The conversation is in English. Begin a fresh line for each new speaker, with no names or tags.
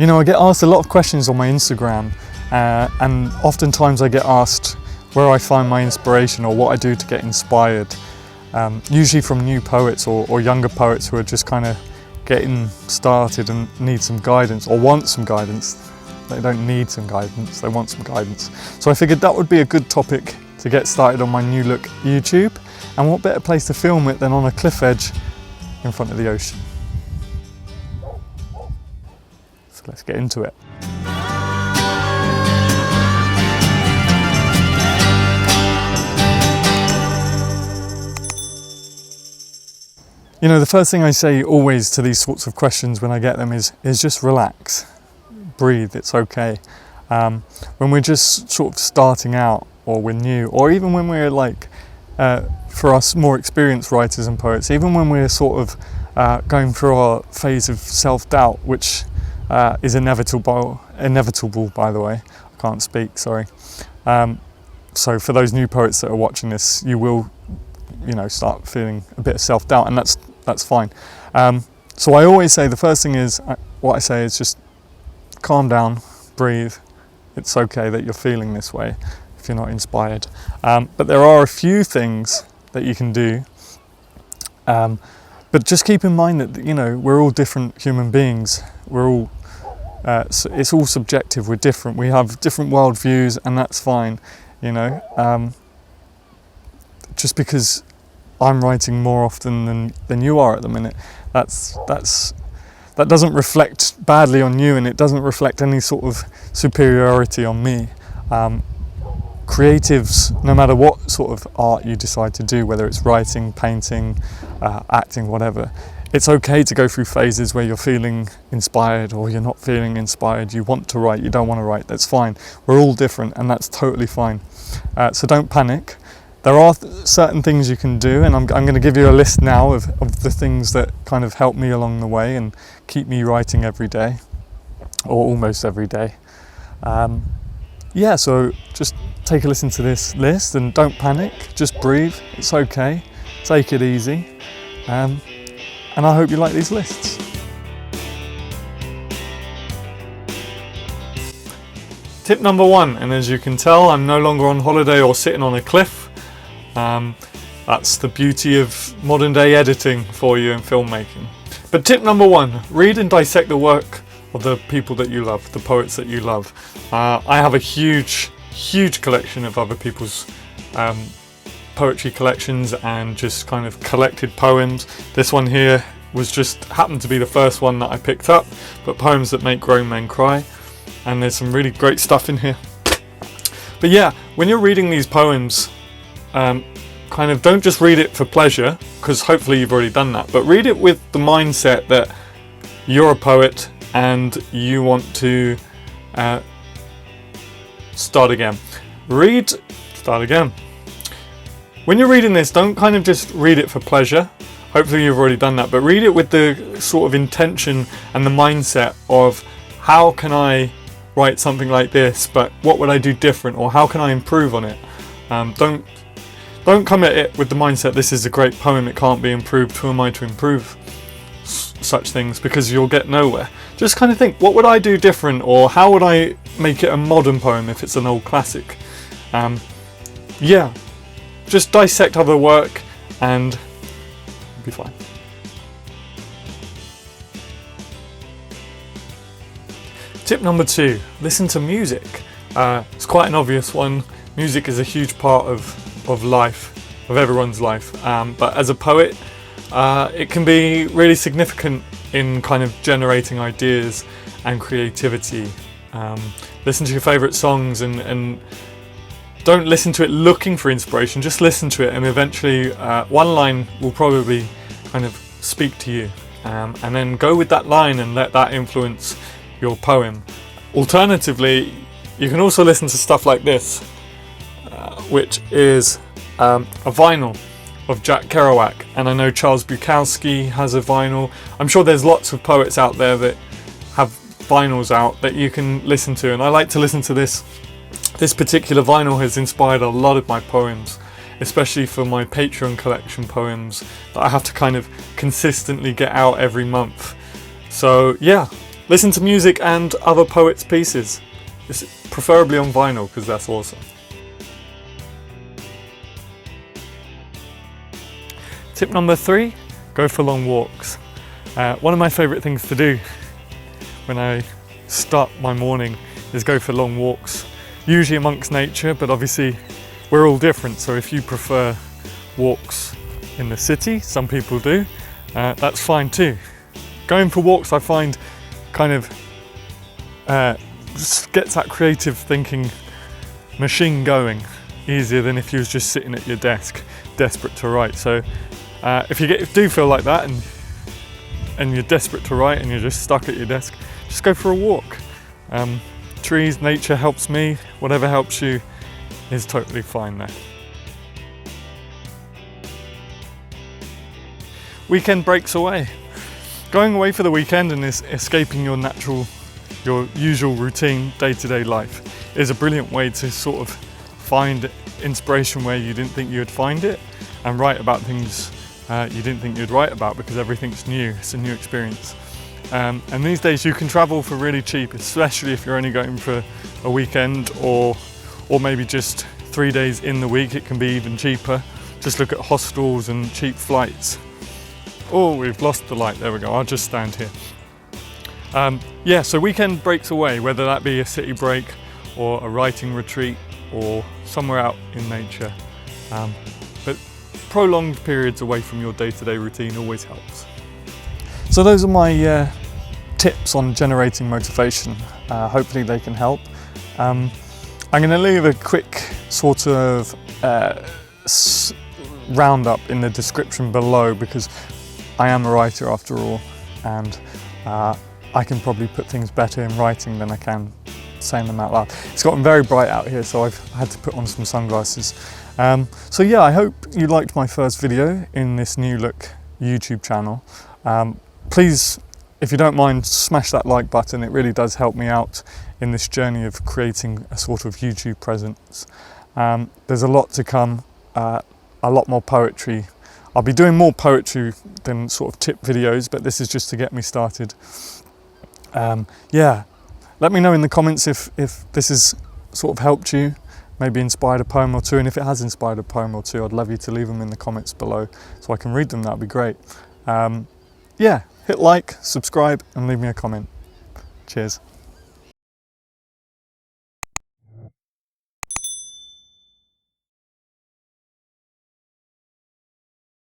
You know, I get asked a lot of questions on my Instagram, and oftentimes I get asked where I find my inspiration or what I do to get inspired. Usually from new poets or younger poets who are just kind of getting started and need some guidance or want some guidance. They don't need some guidance, they want some guidance. So I figured that would be a good topic to get started on my new look YouTube. And what better place to film it than on a cliff edge in front of the ocean. So let's get into it. You know, the first thing I say always to these sorts of questions when I get them is just relax. Breathe, it's okay. When we're just sort of starting out, or we're new, or even when we're like, for us more experienced writers and poets, even when we're sort of going through our phase of self-doubt, which is inevitable by the way, I can't speak, sorry. So for those new poets that are watching this, you will, you know, start feeling a bit of self-doubt, and that's fine. So I always say the first thing is, what I say is just calm down, breathe. It's okay that you're feeling this way if you're not inspired. But there are a few things that you can do. But just keep in mind that, you know, we're all different human beings. We're all, it's all subjective, we're different. We have different worldviews, and that's fine, you know. Just because I'm writing more often than you are at the minute, that doesn't reflect badly on you, and it doesn't reflect any sort of superiority on me. Creatives, no matter what sort of art you decide to do, whether it's writing, painting, acting, whatever, it's okay to go through phases where you're feeling inspired or you're not feeling inspired. You want to write, you don't want to write, that's fine. We're all different, and that's totally fine. So don't panic. There are certain things you can do, and I'm going to give you a list now of the things that kind of help me along the way and keep me writing every day, or almost every day. Yeah, so just take a listen to this list and don't panic, just breathe, it's okay, take it easy, and I hope you like these lists. Tip number 1, and as you can tell, I'm no longer on holiday or sitting on a cliff. That's the beauty of modern day editing for you and filmmaking. But tip number 1, read and dissect the work of the people that you love, the poets that you love. I have a huge collection of other people's poetry collections and just kind of collected poems. This one here was just happened to be the first one that I picked up, but Poems That Make Grown Men Cry, and there's some really great stuff in here. But yeah, when you're reading these poems, kind of don't just read it for pleasure, because hopefully you've already done that, but read it with the mindset that you're a poet and you want to start again. When you're reading this, don't kind of just read it for pleasure. Hopefully you've already done that, but read it with the sort of intention and the mindset of, how can I write something like this, but what would I do different, or how can I improve on it? Don't come at it with the mindset, this is a great poem, it can't be improved, who am I to improve such things, because you'll get nowhere. Just kind of think, what would I do different, or how would I make it a modern poem if it's an old classic? Yeah, just dissect other work and you'll be fine. Tip number 2, listen to music. It's quite an obvious one. Music is a huge part of life, of everyone's life, but as a poet, it can be really significant in kind of generating ideas and creativity. Listen to your favourite songs and don't listen to it looking for inspiration, just listen to it, and eventually one line will probably kind of speak to you, and then go with that line and let that influence your poem. Alternatively, you can also listen to stuff like this, which is a vinyl of Jack Kerouac, and I know Charles Bukowski has a vinyl. I'm sure there's lots of poets out there that have vinyls out that you can listen to, and I like to listen to this. This particular vinyl has inspired a lot of my poems, especially for my Patreon collection poems that I have to kind of consistently get out every month. So yeah, listen to music and other poets' pieces, preferably on vinyl, because that's awesome. Tip number 3, go for long walks. One of my favourite things to do when I start my morning is go for long walks, usually amongst nature, but obviously we're all different, so if you prefer walks in the city, some people do, that's fine too. Going for walks, I find, kind of just gets that creative thinking machine going easier than if you was just sitting at your desk desperate to write. So if you do feel like that and you're desperate to write and you're just stuck at your desk, just go for a walk. Trees, nature helps me, whatever helps you is totally fine there. Weekend breaks away. Going away for the weekend and escaping your usual routine day-to-day life is a brilliant way to sort of find inspiration where you didn't think you would find it, and write about things you didn't think you'd write about, because everything's new, it's a new experience. And these days you can travel for really cheap, especially if you're only going for a weekend or maybe just 3 days in the week. It can be even cheaper. Just look at hostels and cheap flights. Oh, we've lost the light, there we go, I'll just stand here. Yeah, so weekend breaks away, whether that be a city break or a writing retreat or somewhere out in nature. But prolonged periods away from your day-to-day routine always helps. So those are my tips on generating motivation. Hopefully they can help. I'm going to leave a quick sort of roundup in the description below, because I am a writer after all, and I can probably put things better in writing than I can saying them out loud. It's gotten very bright out here, so I've had to put on some sunglasses. So yeah, I hope you liked my first video in this new look YouTube channel. Please, if you don't mind, smash that like button. It really does help me out in this journey of creating a sort of YouTube presence. There's a lot to come, a lot more poetry. I'll be doing more poetry than sort of tip videos, but this is just to get me started. Yeah, let me know in the comments if this has sort of helped you, maybe inspired a poem or two, and if it has inspired a poem or two, I'd love you to leave them in the comments below so I can read them. That'd be great. Yeah, hit like, subscribe, and leave me a comment. Cheers.